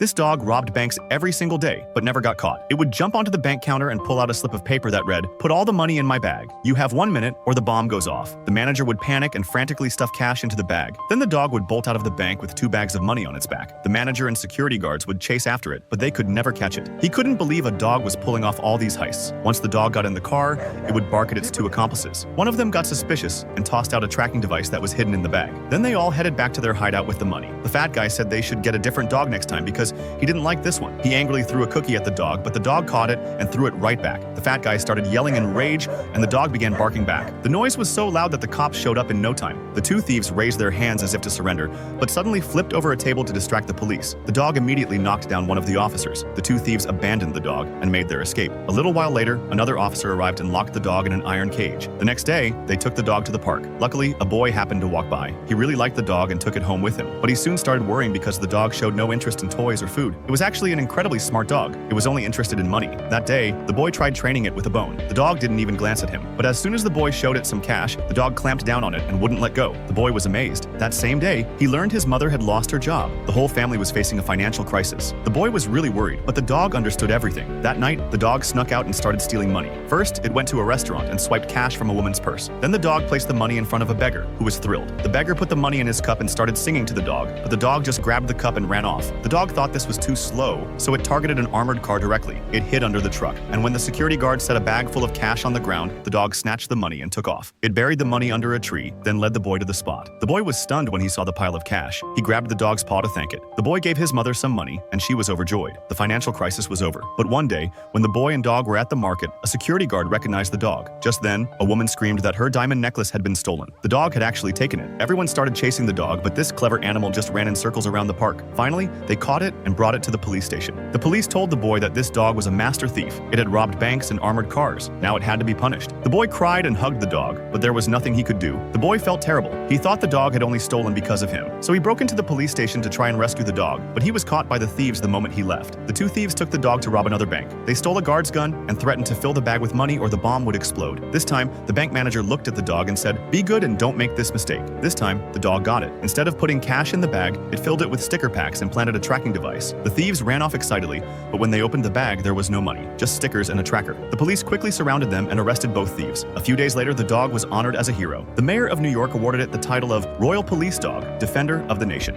This dog robbed banks every single day, but never got caught. It would jump onto the bank counter and pull out a slip of paper that read, "Put all the money in my bag. You have 1 minute or the bomb goes off." The manager would panic and frantically stuff cash into the bag. Then the dog would bolt out of the bank with 2 bags of money on its back. The manager and security guards would chase after it, but they could never catch it. He couldn't believe a dog was pulling off all these heists. Once the dog got in the car, it would bark at its 2 accomplices. One of them got suspicious and tossed out a tracking device that was hidden in the bag. Then they all headed back to their hideout with the money. The fat guy said they should get a different dog next time because he didn't like this one. He angrily threw a cookie at the dog, but the dog caught it and threw it right back. The fat guy started yelling in rage, and the dog began barking back. The noise was so loud that the cops showed up in no time. The 2 thieves raised their hands as if to surrender, but suddenly flipped over a table to distract the police. The dog immediately knocked down one of the officers. The 2 thieves abandoned the dog and made their escape. A little while later, another officer arrived and locked the dog in an iron cage. The next day, they took the dog to the park. Luckily, a boy happened to walk by. He really liked the dog and took it home with him, but he soon started worrying because the dog showed no interest in toys or food. It was actually an incredibly smart dog. It was only interested in money. That day, the boy tried training it with a bone. The dog didn't even glance at him, but as soon as the boy showed it some cash, the dog clamped down on it and wouldn't let go. The boy was amazed. That same day, he learned his mother had lost her job. The whole family was facing a financial crisis. The boy was really worried, but the dog understood everything. That night, the dog snuck out and started stealing money. First, it went to a restaurant and swiped cash from a woman's purse. Then the dog placed the money in front of a beggar, who was thrilled. The beggar put the money in his cup and started singing to the dog, but the dog just grabbed the cup and ran off. The dog thought this was too slow, so it targeted an armored car directly. It hid under the truck, and when the security guard set a bag full of cash on the ground, the dog snatched the money and took off. It buried the money under a tree, then led the boy to the spot. The boy was stunned when he saw the pile of cash. He grabbed the dog's paw to thank it. The boy gave his mother some money, and she was overjoyed. The financial crisis was over. But one day, when the boy and dog were at the market, a security guard recognized the dog. Just then, a woman screamed that her diamond necklace had been stolen. The dog had actually taken it. Everyone started chasing the dog, but this clever animal just ran in circles around the park. Finally, they caught it and brought it to the police station. The police told the boy that this dog was a master thief. It had robbed banks and armored cars. Now it had to be punished. The boy cried and hugged the dog, but there was nothing he could do. The boy felt terrible. He thought the dog had only stolen because of him. So he broke into the police station to try and rescue the dog, but he was caught by the thieves the moment he left. The 2 thieves took the dog to rob another bank. They stole a guard's gun and threatened to fill the bag with money or the bomb would explode. This time, the bank manager looked at the dog and said, "Be good and don't make this mistake." This time, the dog got it. Instead of putting cash in the bag, it filled it with sticker packs and planted a tracking device. The thieves ran off excitedly, but when they opened the bag, there was no money, just stickers and a tracker. The police quickly surrounded them and arrested both thieves. A few days later, the dog was honored as a hero. The mayor of New York awarded it the title of Royal Police Dog, Defender of the Nation.